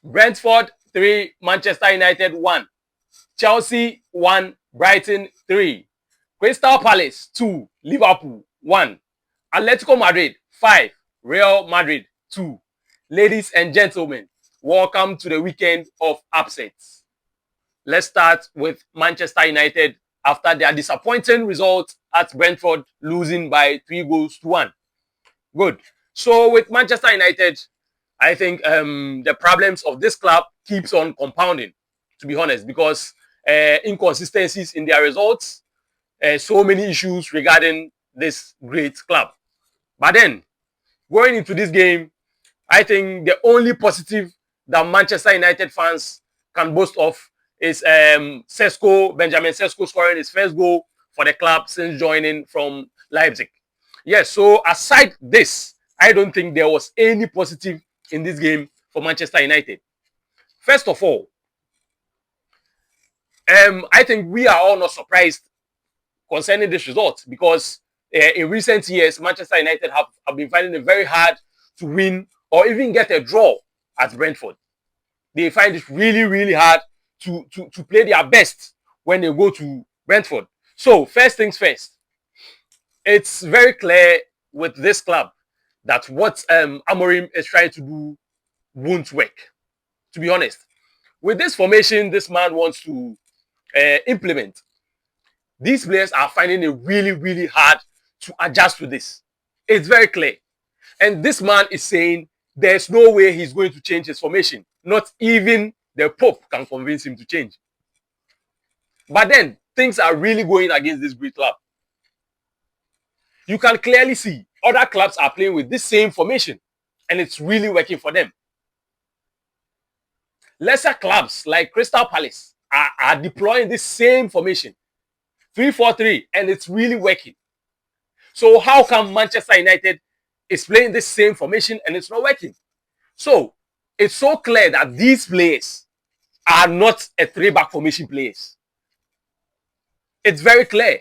Brentford 3, Manchester United 1. Chelsea 1, Brighton 3. Crystal Palace 2, Liverpool 1. Atletico Madrid 5, Real Madrid 2. Ladies and gentlemen, welcome to the weekend of upsets. Let's start with Manchester United after their disappointing result at Brentford, losing by 3-1. Good. So with Manchester United, I think the problems of this club keeps on compounding, to be honest, because inconsistencies in their results, so many issues regarding this great club. But then, going into this game, I think the only positive that Manchester United fans can boast of is Sesko, Benjamin Sesko scoring his first goal for the club since joining from Leipzig. Yes, so aside this, I don't think there was any positive in this game for Manchester United. First of all, I think we are all not surprised concerning this result because in recent years, Manchester United have been finding it very hard to win or even get a draw at Brentford. They find it really, really hard to play their best when they go to Brentford. So, first things first, it's very clear with this club that what Amorim is trying to do won't work, to be honest. With this formation, this man wants to implement. These players are finding it really, really hard to adjust to this. It's very clear. And this man is saying there's no way he's going to change his formation. Not even the Pope can convince him to change. But then, things are really going against this great club. You can clearly see other clubs are playing with this same formation, and it's really working for them. Lesser clubs like Crystal Palace are deploying this same formation, 3-4-3, and it's really working. So how come Manchester United is playing this same formation and it's not working? So it's so clear that these players are not a three-back formation players. It's very clear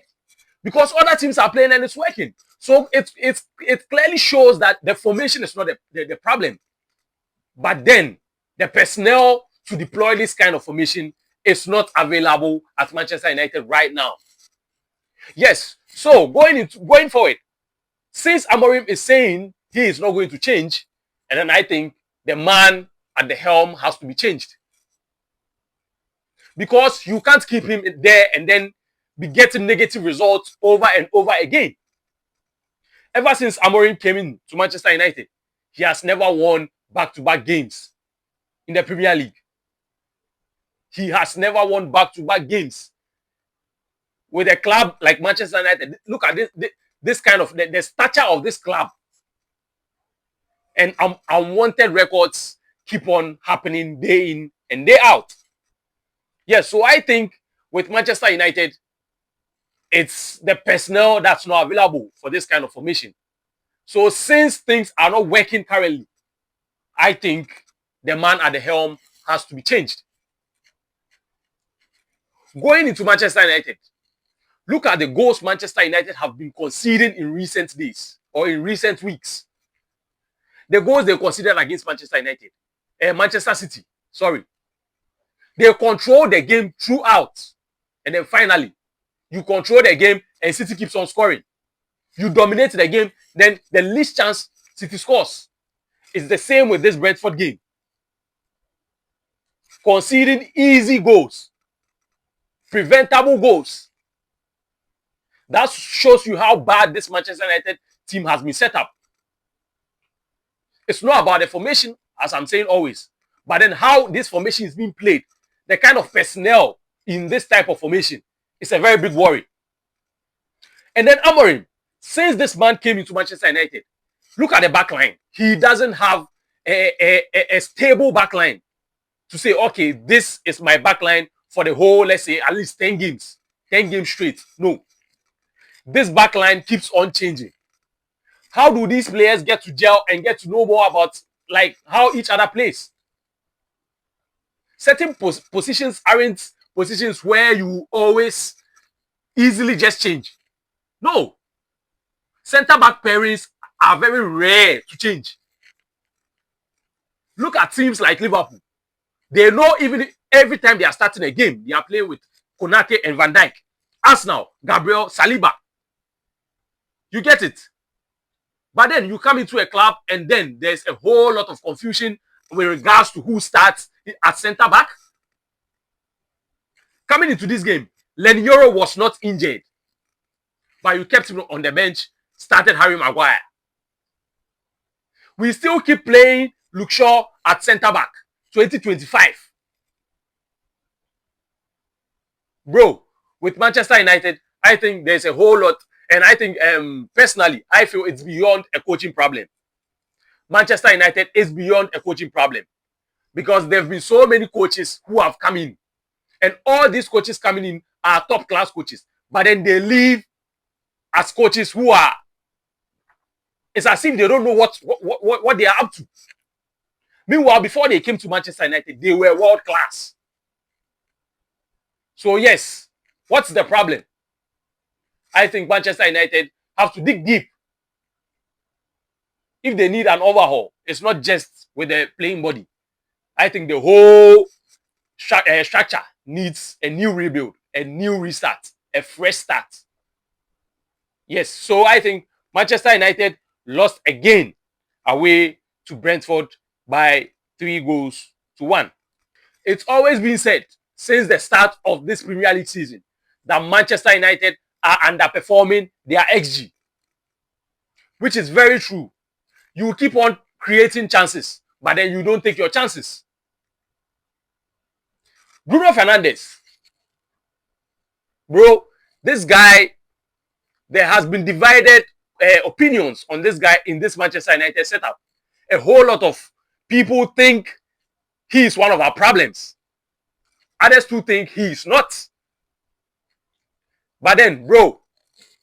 because other teams are playing and it's working. So it clearly shows that the formation is not the problem. But then the personnel to deploy this kind of formation is not available at Manchester United right now. Yes, so going forward, since Amorim is saying he is not going to change, and then I think the man at the helm has to be changed. Because you can't keep him there and then be getting negative results over and over again. Ever since Amorim came in to Manchester United, he has never won back-to-back games in the Premier League. He has never won back-to-back games with a club like Manchester United. Look at this kind of the stature of this club, and unwanted records keep on happening day in and day out. Yes, so I think with Manchester United, it's the personnel that's not available for this kind of formation. So since things are not working currently, I think the man at the helm has to be changed. Going into Manchester United, look at the goals Manchester United have been conceding in recent days or in recent weeks. The goals they conceded against Manchester City, sorry. They control the game throughout. And then finally, you control the game and City keeps on scoring. You dominate the game, then the least chance City scores. It's the same with this Brentford game. Conceding easy goals. Preventable goals. That shows you how bad this Manchester United team has been set up. It's not about the formation, as I'm saying always, but then how this formation is being played. The kind of personnel in this type of formation is a very big worry. And then Amorim, since this man came into Manchester United, look at the back line. He doesn't have a stable back line to say, okay, this is my back line for the whole, let's say, at least 10 games. 10 games straight. No. This back line keeps on changing. How do these players get to gel and get to know more about like how each other plays? Certain positions aren't positions where you always easily just change. No. Center back pairings are very rare to change. Look at teams like Liverpool. They know even every time they are starting a game, they are playing with Konate and Van Dijk. Arsenal, Gabriel, Saliba. You get it? But then you come into a club and then there's a whole lot of confusion with regards to who starts at centre back. Coming into this game, Lenioro was not injured, but you kept him on the bench, started Harry Maguire. We still keep playing Luke Shaw at centre back, 2025. Bro, with Manchester United, I think there's a whole lot, and I think personally, I feel it's beyond a coaching problem. Manchester United is beyond a coaching problem because there have been so many coaches who have come in, and all these coaches coming in are top class coaches, but then they leave as coaches who are, it's as if they don't know what they are up to. Meanwhile, before they came to Manchester United, they were world class. So yes, what's the problem? I think Manchester United have to dig deep. If they need an overhaul, it's not just with the playing body. I think the whole structure needs a new rebuild, a new restart, a fresh start. Yes, so I think Manchester United lost again away to Brentford by 3-1. It's always been said since the start of this Premier League season that Manchester United are underperforming their XG, which is very true. You keep on creating chances, but then you don't take your chances. Bruno Fernandes, bro, this guy, there has been divided opinions on this guy in this Manchester United setup. A whole lot of people think he is one of our problems. Others too think he is not. But then, bro,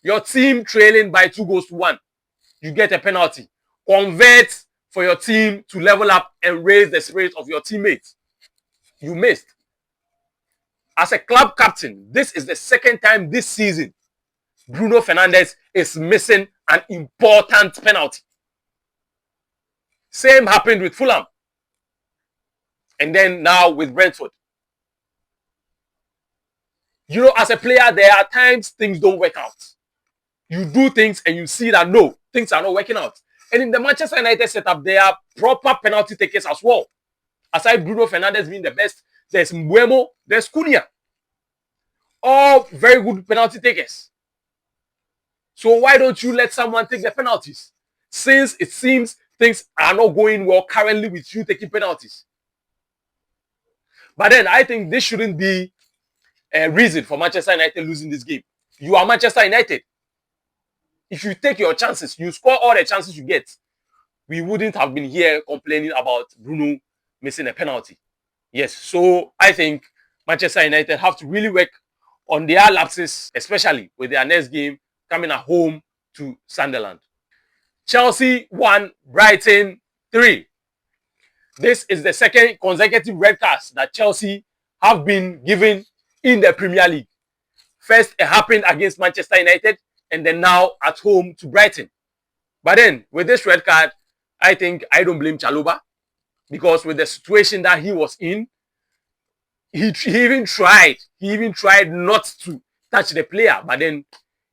your team trailing by 2-1, you get a penalty. Convert for your team to level up and raise the spirit of your teammates. You missed. As a club captain, this is the second time this season Bruno Fernandes is missing an important penalty. Same happened with Fulham. And then now with Brentford. You know, as a player, there are times things don't work out. You do things and you see that no, things are not working out. And in the Manchester United setup, there are proper penalty takers as well. Aside Bruno Fernandes being the best, there's Mbeumo, there's Cunha. All very good penalty takers. So why don't you let someone take the penalties? Since it seems things are not going well currently with you taking penalties. But then I think this shouldn't be a reason for Manchester United losing this game. You are Manchester United. If you take your chances, you score all the chances you get, we wouldn't have been here complaining about Bruno missing a penalty. Yes, so I think Manchester United have to really work on their lapses, especially with their next game coming at home to Sunderland. Chelsea 1, Brighton 3. This is the second consecutive red cards that Chelsea have been given in the Premier League. First, it happened against Manchester United, and then now at home to Brighton. But then, with this red card, I think I don't blame Chalobah, because with the situation that he was in, he even tried not to touch the player. But then,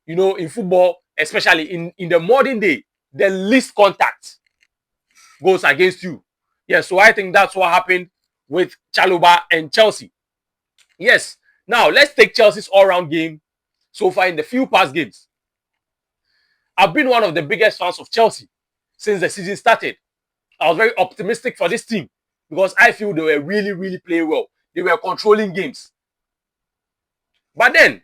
you know, in football, especially in the modern day, the least contact goes against you. Yes, so I think that's what happened with Chalobah and Chelsea. Yes, now let's take Chelsea's all-round game so far in the few past games. I've been one of the biggest fans of Chelsea since the season started. I was very optimistic for this team because I feel they were really playing well. They were controlling games. But then,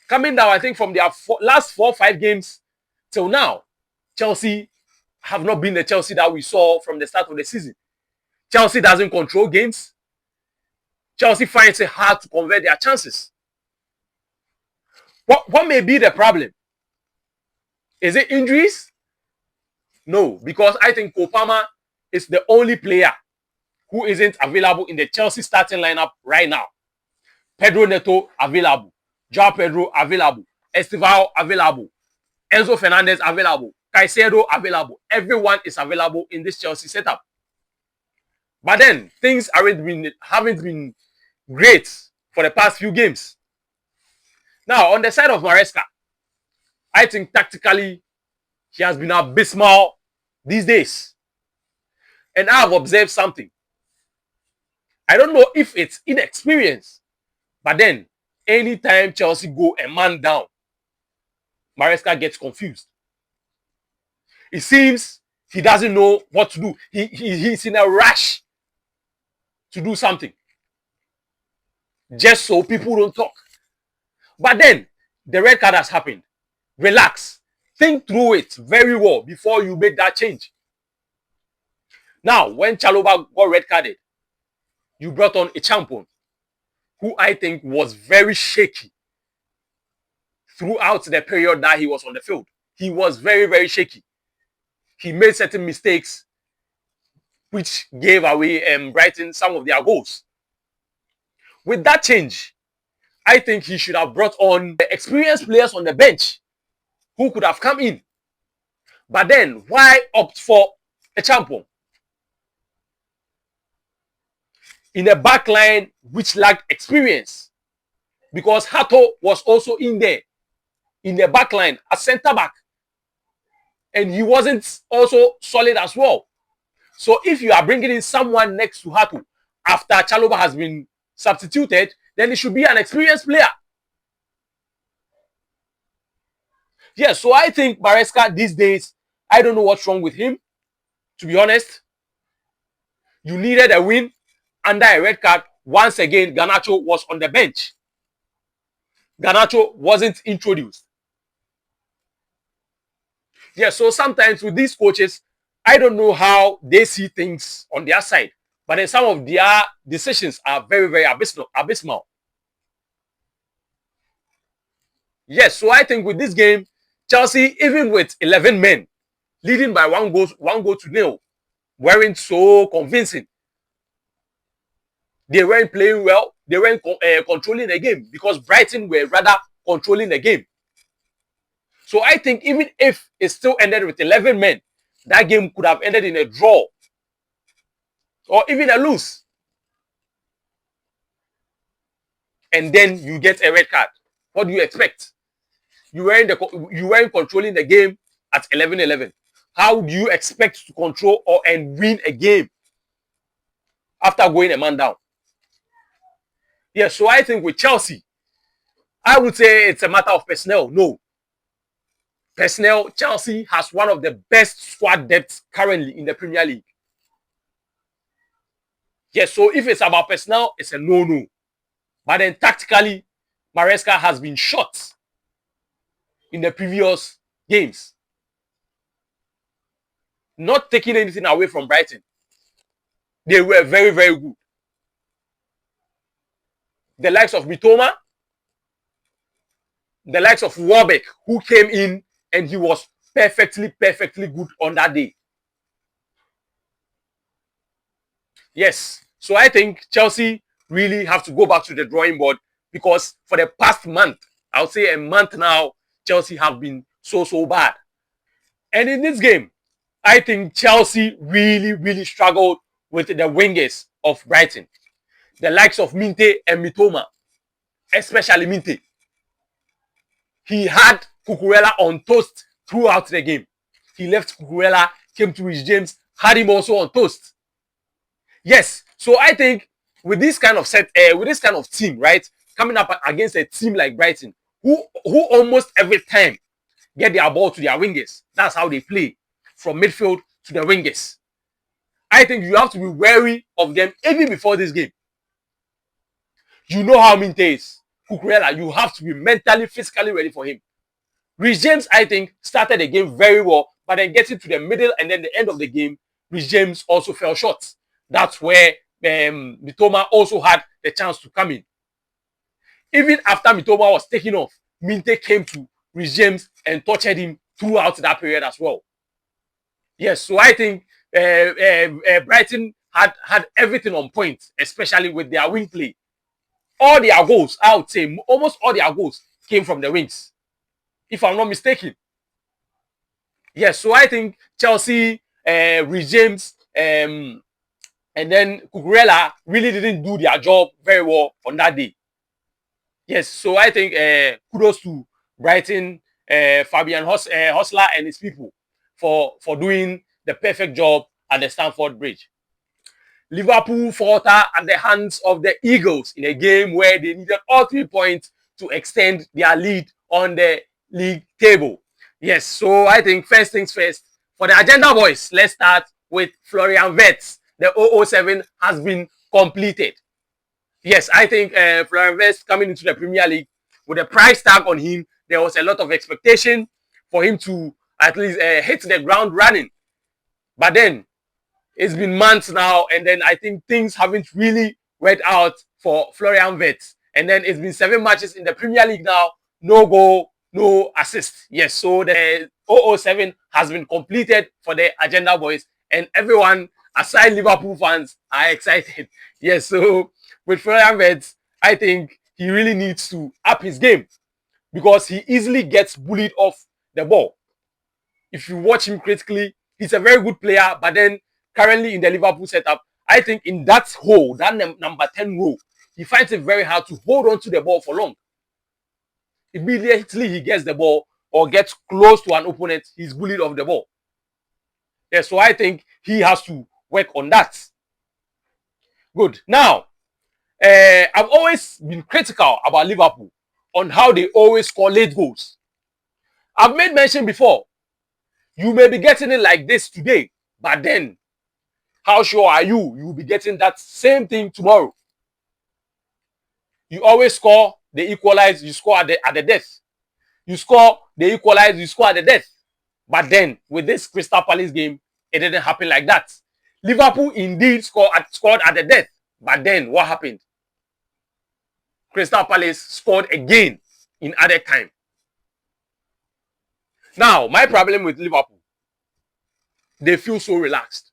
coming down, I think from their last 4-5 games till now, Chelsea have not been the Chelsea that we saw from the start of the season. Chelsea doesn't control games. Chelsea finds it hard to convert their chances. What may be the problem? Is it injuries? No, because I think Kopama is the only player who isn't available in the Chelsea starting lineup right now. Pedro Neto available. João Pedro available. Estevao available. Enzo Fernandez available. Caicedo available. Everyone is available in this Chelsea setup. But then things haven't been great for the past few games. Now, on the side of Maresca, I think tactically he has been abysmal these days. And I have observed something. I don't know if it's inexperience, but then anytime Chelsea go a man down, Maresca gets confused. It seems he doesn't know what to do. He's in a rush to do something just so people don't talk. But then the red card has happened. Relax. Think through it very well before you make that change. Now, when Chalobah got red carded, you brought on a champion who I think was very shaky throughout the period that he was on the field. He was very, very shaky. He made certain mistakes which gave away Brighton some of their goals. With that change, I think he should have brought on the experienced players on the bench who could have come in. But then, why opt for a champion? In a back line which lacked experience. Because Hato was also in there, in the back line, a centre back. And he wasn't also solid as well. So if you are bringing in someone next to Hato after Chalobah has been substituted, then it should be an experienced player. Yes, so I think Maresca these days, I don't know what's wrong with him. To be honest, you needed a win under a red card. Once again, Garnacho was on the bench. Garnacho wasn't introduced. Yeah, so sometimes with these coaches, I don't know how they see things on their side. But then some of their decisions are very, very abysmal. Yes, so I think with this game, Chelsea, even with 11 men, leading by one goal to nil, weren't so convincing. They weren't playing well. They weren't controlling the game because Brighton were rather controlling the game. So I think even if it still ended with 11 men, that game could have ended in a draw or even a lose. And then you get a red card. What do you expect? You weren't controlling the game at 11-11. How do you expect to control and win a game after going a man down? Yeah, so I think with Chelsea, I would say it's a matter of personnel. No. Personnel, Chelsea has one of the best squad depths currently in the Premier League. Yes, so if it's about personnel, it's a no-no. But then tactically, Maresca has been shot in the previous games. Not taking anything away from Brighton. They were very, very good. The likes of Mitoma, the likes of Warbeck, who came in and he was perfectly good on that day. Yes, so I think Chelsea really have to go back to the drawing board because for the past month, I would say a month now, Chelsea have been so bad. And in this game, I think Chelsea really struggled with the wingers of Brighton. The likes of Minte and Mitoma, especially Minte. He had Cucurella on toast throughout the game. He left Cucurella, came to Reece James, had him also on toast. Yes, so I think with this kind of team, right, coming up against a team like Brighton, who almost every time get their ball to their wingers. That's how they play, from midfield to the wingers. I think you have to be wary of them even before this game. You know how Minte is. Cucurella, you have to be mentally, physically ready for him. Reece James, I think, started the game very well, but then getting to the middle and then the end of the game, Reece James also fell short. That's where Mitoma also had the chance to come in. Even after Mitoma was taken off, Minte came to Reece James and tortured him throughout that period as well. Yes, so I think Brighton had everything on point, especially with their wing play. All their goals, I would say, almost all their goals came from the wings, if I'm not mistaken. Yes, so I think Chelsea, Reece James, And then Cucurella really didn't do their job very well on that day. Yes, so I think kudos to Brighton, Fabian Hostler and his people for doing the perfect job at the Stamford Bridge. Liverpool falter at the hands of the Eagles in a game where they needed all 3 points to extend their lead on the league table. Yes, so I think first things first, for the agenda boys, let's start with Florian Wirtz. The 007 has been completed. Yes, I think Florian Wirtz coming into the Premier League with a price tag on him, there was a lot of expectation for him to at least hit the ground running. But then it's been months now, and then I think things haven't really worked out for Florian Wirtz. And then it's been 7 matches in the Premier League now, no goal, no assist. Yes, so the 007 has been completed for the agenda boys, and everyone, aside Liverpool fans, are excited. Yes, so with Florian Wirtz, I think he really needs to up his game because he easily gets bullied off the ball. If you watch him critically, he's a very good player, but then currently in the Liverpool setup, I think in that hole, that number 10 role, he finds it very hard to hold on to the ball for long. Immediately he gets the ball or gets close to an opponent, he's bullied off the ball. Yeah, so I think he has to work on that. Good. Now, I've always been critical about Liverpool on how they always score late goals. I've made mention before, you may be getting it like this today, but then how sure are you will be getting that same thing tomorrow? You always score, they equalize, you score at the death. You score, they equalize, you score at the death. But then with this Crystal Palace game, it didn't happen like that. Liverpool indeed scored at the death. But then what happened? Crystal Palace scored again in added time. Now, my problem with Liverpool, they feel so relaxed.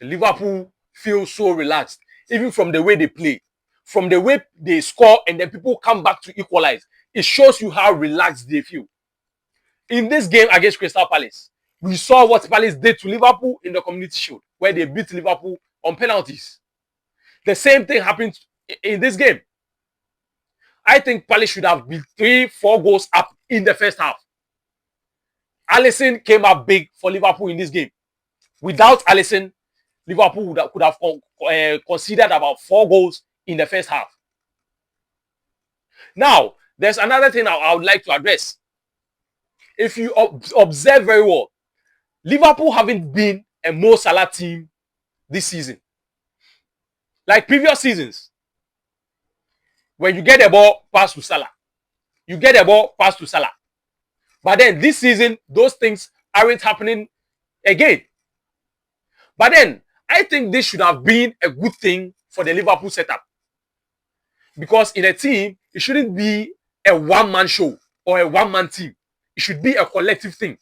Liverpool feels so relaxed, even from the way they play, from the way they score, and then people come back to equalize. It shows you how relaxed they feel. In this game against Crystal Palace, we saw what Palace did to Liverpool in the Community Shield, where they beat Liverpool on penalties. The same thing happened in this game. I think Palace should have been 3-4 goals up in the first half. Alisson came up big for Liverpool in this game. Without Alisson, Liverpool could have conceded about 4 goals in the first half. Now, there's another thing I would like to address. If you observe very well, Liverpool haven't been a Mo Salah team this season. Like previous seasons, when you get the ball, pass to Salah. You get the ball, pass to Salah. But then this season, those things aren't happening again. But then, I think this should have been a good thing for the Liverpool setup. Because in a team, it shouldn't be a one-man show or a one-man team. It should be a collective thing.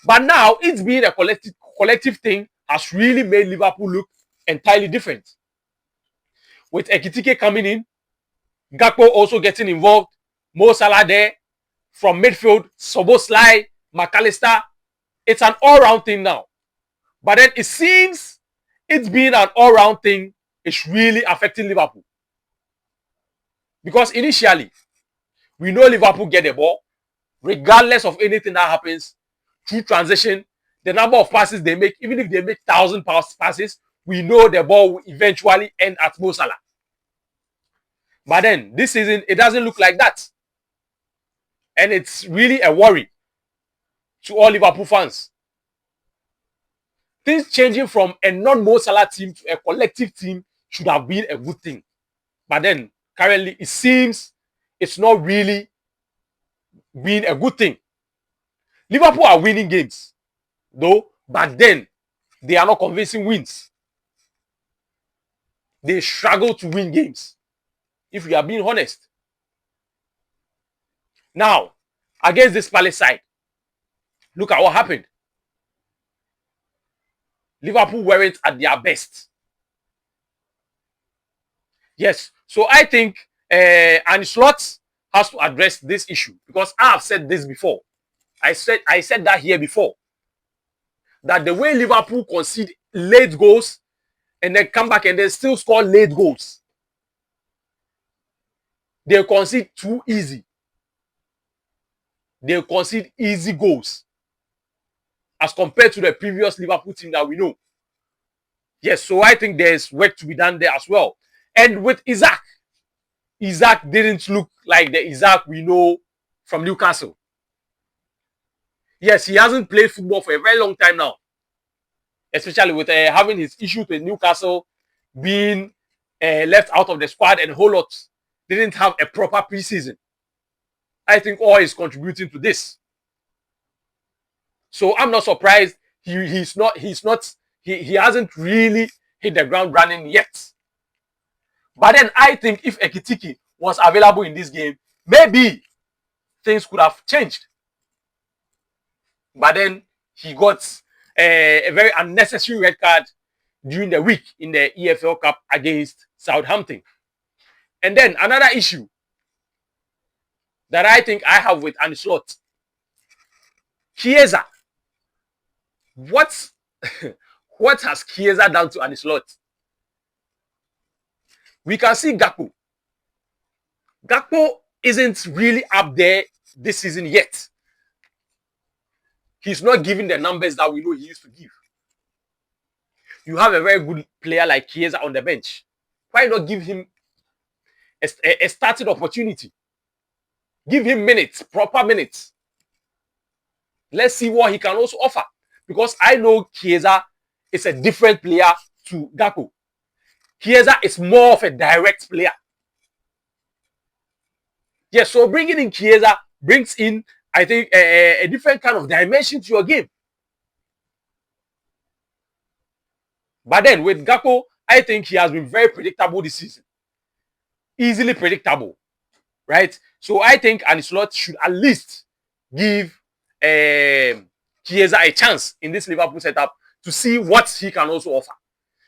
But now, it's being a collective thing has really made Liverpool look entirely different. With Ekitike coming in, Gakpo also getting involved, Mo Salah there, from midfield, Szoboszlai, McAllister. It's an all-round thing now. But then it seems it's being an all-round thing. It's really affecting Liverpool. Because initially, we know Liverpool get the ball, regardless of anything that happens, through transition, the number of passes they make, even if they make 1,000 passes, we know the ball will eventually end at Mo Salah. But then, this season, it doesn't look like that. And it's really a worry to all Liverpool fans. Things changing from a non-Mo Salah team to a collective team should have been a good thing. But then, currently, it seems it's not really been a good thing. Liverpool are winning games, though, but then they are not convincing wins. They struggle to win games, if we are being honest. Now, against this Palace side, look at what happened. Liverpool weren't at their best. Yes, so I think Arne Slot has to address this issue because I have said this before. I said that here before. That the way Liverpool concede late goals and then come back and then still score late goals. They concede too easy. They concede easy goals as compared to the previous Liverpool team that we know. Yes, so I think there's work to be done there as well. And with Isaac didn't look like the Isaac we know from Newcastle. Yes, he hasn't played football for a very long time now, especially with having his issues with Newcastle, being left out of the squad and a whole lot. Didn't have a proper preseason. I think all is contributing to this. So I'm not surprised he hasn't really hit the ground running yet. But then I think if Ekitike was available in this game, maybe things could have changed. But then he got a very unnecessary red card during the week in the EFL Cup against Southampton. And then another issue that I think I have with Arne Slot, Chiesa. What has Chiesa done to Arne Slot? We can see Gakpo. Gakpo isn't really up there this season yet. He's not giving the numbers that we know he used to give. You have a very good player like Chiesa on the bench. Why not give him a starting opportunity? Give him minutes, proper minutes. Let's see what he can also offer. Because I know Chiesa is a different player to Gakpo. Chiesa is more of a direct player. Yes, so bringing in Chiesa brings in, I think, a different kind of dimension to your game. But then with Gakpo, I think he has been very predictable this season. Easily predictable, right? So I think Arne Slot should at least give Chiesa a chance in this Liverpool setup to see what he can also offer.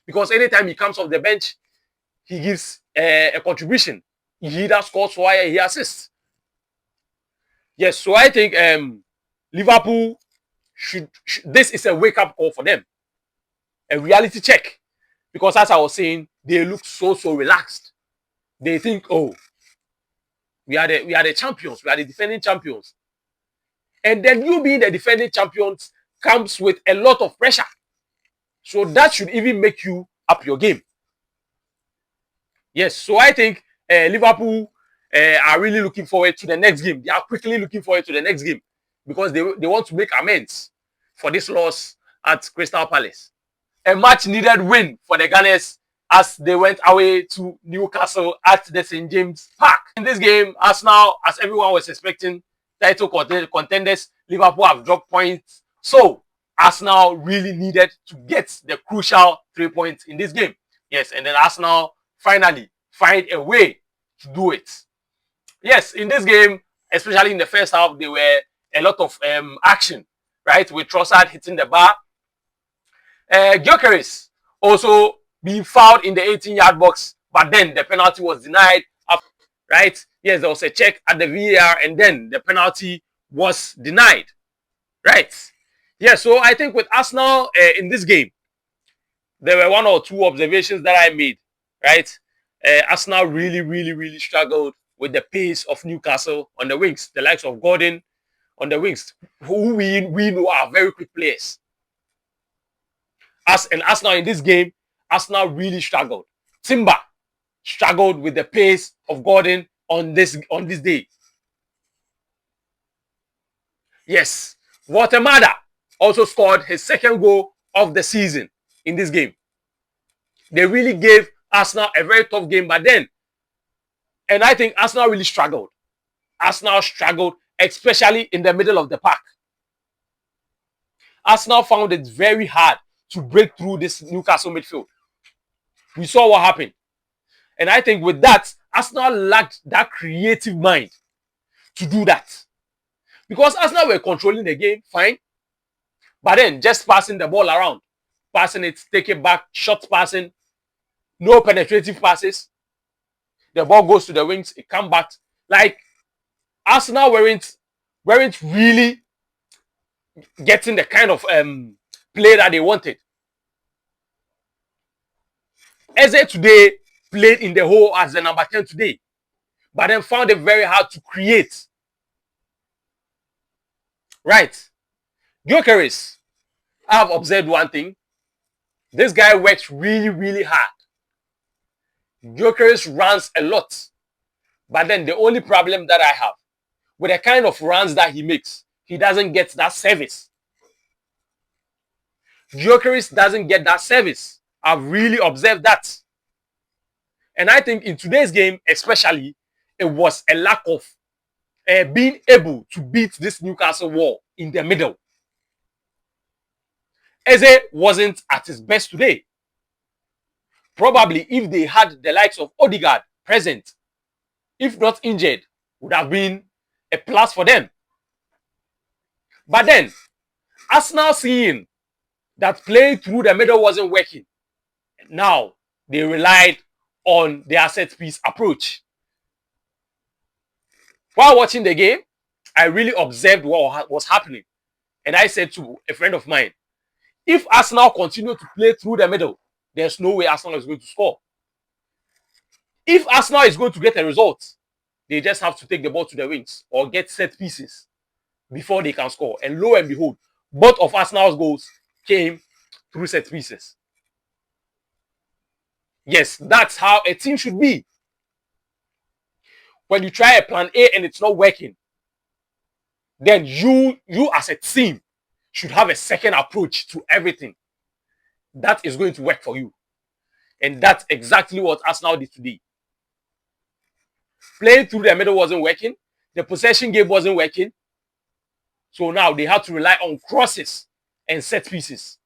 Because anytime he comes off the bench, he gives a contribution. He either scores or he assists. Yes, so I think Liverpool should this is a wake-up call for them. A reality check. Because as I was saying, they look so relaxed. They think, oh, we are the champions. We are the defending champions. And then you being the defending champions comes with a lot of pressure. So that should even make you up your game. Yes, so I think Liverpool are really looking forward to the next game. They are quickly looking forward to the next game because they want to make amends for this loss at Crystal Palace. A much needed win for the Gunners as they went away to Newcastle at the St. James Park. In this game, Arsenal, as everyone was expecting, title contenders, Liverpool have dropped points. So Arsenal really needed to get the crucial 3 points in this game. Yes, and then Arsenal finally find a way to do it. Yes, in this game, especially in the first half, there were a lot of action, right? With Trossard hitting the bar. Gyökeres also being fouled in the 18-yard box, but then the penalty was denied, right? Yes, there was a check at the VAR, and then the penalty was denied, right? Yeah, so I think with Arsenal in this game, there were one or two observations that I made, right? Arsenal really struggled with the pace of Newcastle on the wings, the likes of Gordon on the wings, who we know are very quick players. And Arsenal in this game, Arsenal really struggled. Timber struggled with the pace of Gordon on this day. Yes, Watermada also scored his second goal of the season in this game. They really gave Arsenal a very tough game, but then, and I think Arsenal really struggled. Arsenal struggled, especially in the middle of the park. Arsenal found it very hard to break through this Newcastle midfield. We saw what happened. And I think with that, Arsenal lacked that creative mind to do that. Because Arsenal were controlling the game, fine. But then just passing the ball around. Passing it, take it back, short passing. No penetrative passes. The ball goes to the wings, it comes back. Like, Arsenal weren't really getting the kind of play that they wanted. Eze today played in the hole as the number 10 today, but then found it very hard to create. Right. Gyökeres, I have observed one thing. This guy works really, really hard. Gyökeres runs a lot. But then the only problem that I have with the kind of runs that he makes, he doesn't get that service. Gyökeres doesn't get that service. I've really observed that. And I think in today's game, especially, it was a lack of being able to beat this Newcastle wall in the middle. Eze wasn't at his best today. Probably if they had the likes of Odegaard present, if not injured, would have been a plus for them. But then, Arsenal seeing that playing through the middle wasn't working, now they relied on their set-piece approach. While watching the game, I really observed what was happening. And I said to a friend of mine, if Arsenal continue to play through the middle, there's no way Arsenal is going to score. If Arsenal is going to get a result, they just have to take the ball to the wings or get set pieces before they can score. And lo and behold, both of Arsenal's goals came through set pieces. Yes, that's how a team should be. When you try a plan A and it's not working, then you as a team should have a second approach to everything that is going to work for you. And that's exactly what Arsenal did today. Playing through the middle wasn't working. The possession game wasn't working. So now they had to rely on crosses and set pieces.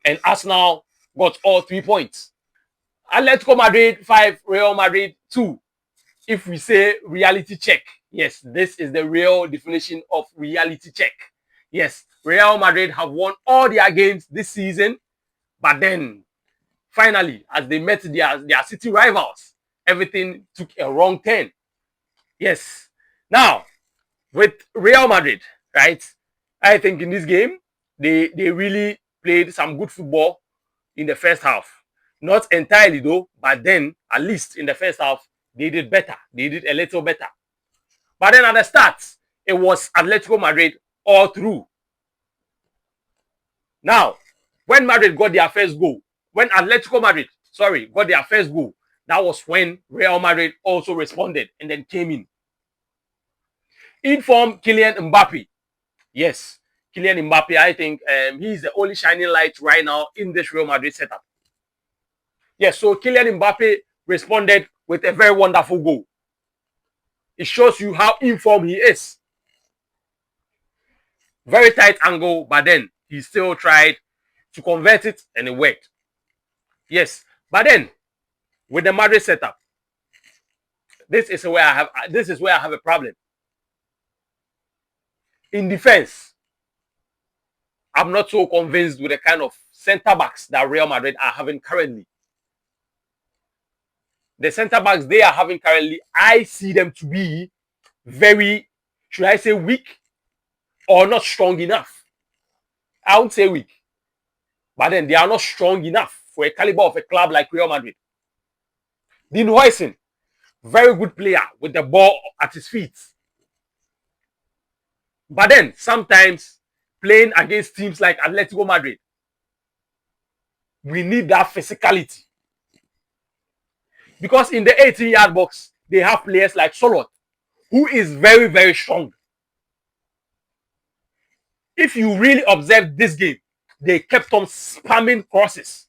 And Arsenal got all 3 points. Atletico Madrid 5, Real Madrid 2. If we say reality check, yes, this is the real definition of reality check. Yes, Real Madrid have won all their games this season, but then finally, as they met their city rivals, everything took a wrong turn. Yes. Now, with Real Madrid, right, I think in this game, they really played some good football in the first half. Not entirely though, but then at least in the first half, they did better. They did a little better. But then at the start, it was Atletico Madrid all through. Now, when Madrid got their first goal, when Atletico Madrid, got their first goal, that was when Real Madrid also responded and then came in. Inform Kylian Mbappe. Yes, Kylian Mbappe, I think he's the only shining light right now in this Real Madrid setup. Yes, so Kylian Mbappe responded with a very wonderful goal. It shows you how informed he is. Very tight angle, but then he still tried to convert it and it worked. Yes, but then with the Madrid setup, this is where I have a problem. In defense, I'm not so convinced with the kind of center backs that Real Madrid are having currently. The center backs they are having currently, I see them to be very, should I say weak or not strong enough? I won't say weak, but then they are not strong enough for a caliber of a club like Real Madrid. Dean Huijsen, very good player with the ball at his feet. But then sometimes playing against teams like Atletico Madrid, we need that physicality. Because in the 18-yard box, they have players like Solot, who is very, very strong. If you really observe this game, they kept on spamming crosses.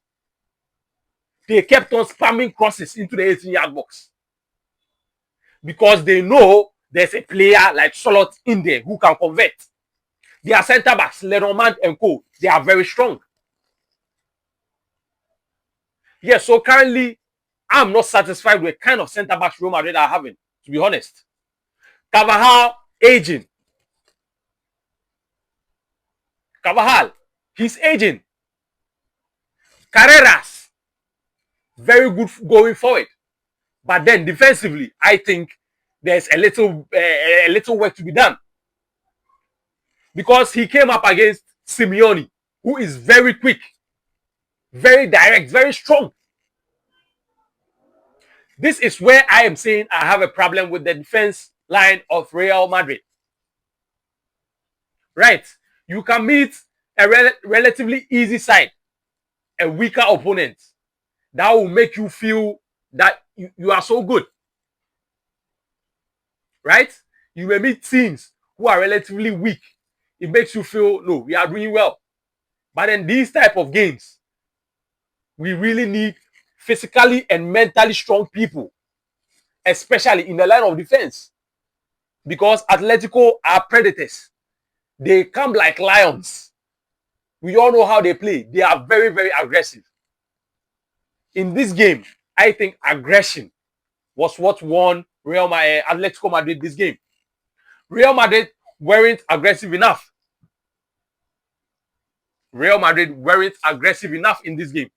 They kept on spamming crosses into the 18-yard box. Because they know there's a player like Solot in there who can convert. Their centre-backs, Lenormand and co, they are very strong. Yes, so currently, I'm not satisfied with the kind of centre-backs Real Madrid are having, to be honest. Carvajal, aging. Carvajal, he's aging. Carreras, very good going forward. But then defensively, I think there's a little work to be done. Because he came up against Simeone, who is very quick, very direct, very strong. This is where I am saying I have a problem with the defense line of Real Madrid. Right? You can meet a relatively easy side, a weaker opponent, that will make you feel that you are so good. Right? You may meet teams who are relatively weak. It makes you feel, no, we are doing well. But in these type of games, we really need physically and mentally strong people, especially in the line of defense. Because Atletico are predators. They come like lions. We all know how they play. They are very, very aggressive. In this game, I think aggression was what won Atletico Madrid this game. Real Madrid weren't aggressive enough. Real Madrid weren't aggressive enough in this game.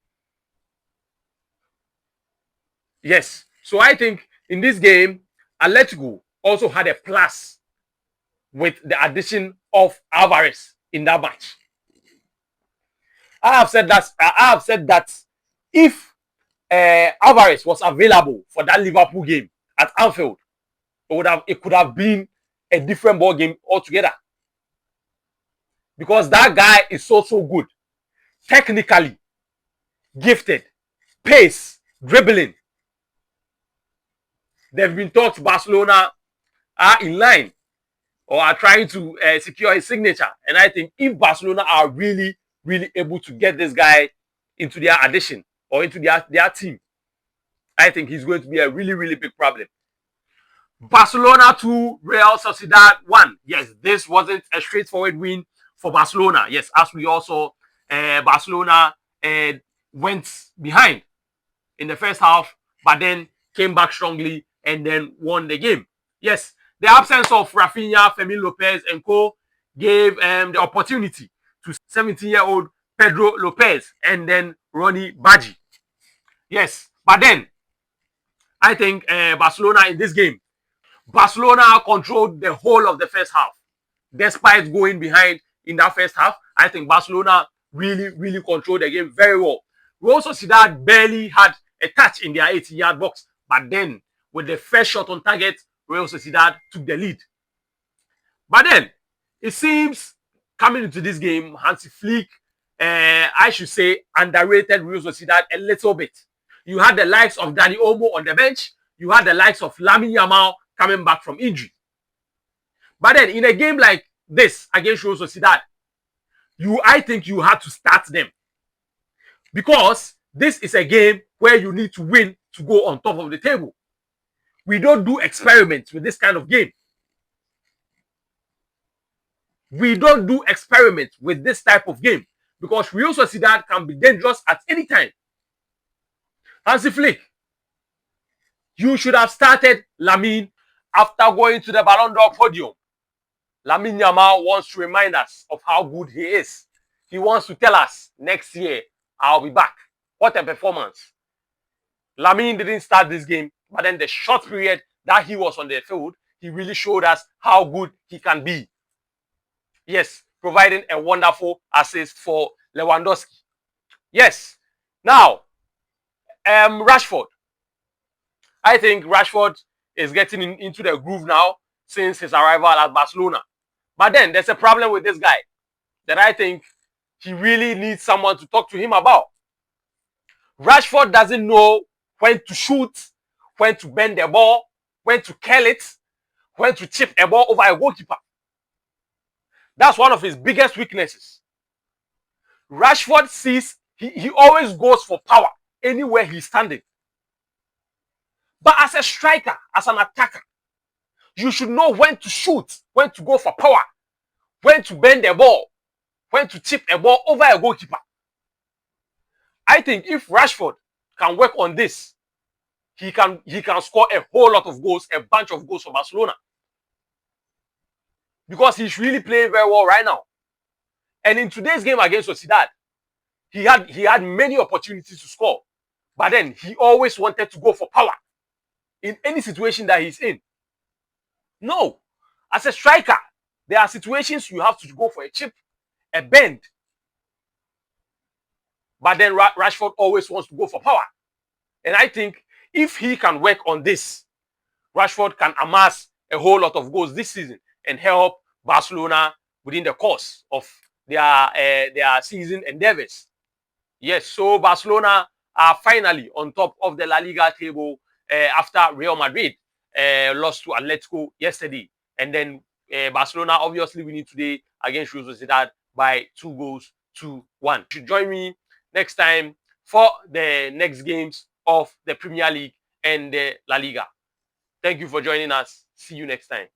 Yes. So I think in this game, Atletico also had a plus with the addition of Alvarez in that match. I have said that if Alvarez was available for that Liverpool game at Anfield, it could have been a different ball game altogether. Because that guy is so good. Technically gifted, pace, dribbling. They've been taught Barcelona are in line or are trying to secure his signature. And I think if Barcelona are really able to get this guy into their addition or into their team, I think he's going to be a really big problem. Barcelona 2, Real Sociedad 1. Yes, this wasn't a straightforward win for Barcelona. Yes, as we also Barcelona went behind in the first half, but then came back strongly and then won the game. Yes, the absence of Rafinha, Fermin Lopez, and co gave the opportunity to 17-year-old Pedro Lopez and then Ronnie Badji. Yes, but then I think Barcelona in this game, Barcelona controlled the whole of the first half. Despite going behind in that first half, I think Barcelona really controlled the game very well. Real Sociedad barely had a touch in their 18-yard box, but then with the first shot on target, Real Sociedad took the lead. But then, it seems coming into this game, Hansi Flick, I should say, underrated Real Sociedad a little bit. You had the likes of Dani Olmo on the bench. You had the likes of Lamine Yamal coming back from injury. But then, in a game like this against Real Sociedad, I think you had to start them. Because this is a game where you need to win to go on top of the table. We don't do experiments with this kind of game. We don't do experiments with this type of game because Real Sociedad can be dangerous at any time. Hansi Flick, you should have started Lamine after going to the Ballon d'Or podium. Lamine Yamal wants to remind us of how good he is. He wants to tell us next year, I'll be back. What a performance. Lamine didn't start this game, but then the short period that he was on the field, he really showed us how good he can be. Yes, providing a wonderful assist for Lewandowski. Yes. Now, Rashford. I think Rashford is getting into the groove now since his arrival at Barcelona. But then there's a problem with this guy that I think he really needs someone to talk to him about. Rashford doesn't know when to shoot, when to bend the ball, when to curl it, when to chip a ball over a goalkeeper. That's one of his biggest weaknesses. Rashford sees, he always goes for power anywhere he's standing. But as a striker, as an attacker, you should know when to shoot, when to go for power, when to bend the ball, when to chip a ball over a goalkeeper. I think if Rashford can work on this, he can score a whole lot of goals, a bunch of goals for Barcelona. Because he's really playing very well right now. And in today's game against Sociedad, he had many opportunities to score. But then he always wanted to go for power in any situation that he's in. No. As a striker, there are situations you have to go for a chip, a bend. But then Rashford always wants to go for power. And I think If he can work on this, Rashford can amass a whole lot of goals this season and help Barcelona within the course of their season endeavors. Yes, so Barcelona are finally on top of the La Liga table after Real Madrid lost to Atletico yesterday. And then Barcelona obviously winning today against Sociedad by 2-1. You should join me next time for the next games of the Premier League and the La Liga. Thank you for joining us. See you next time.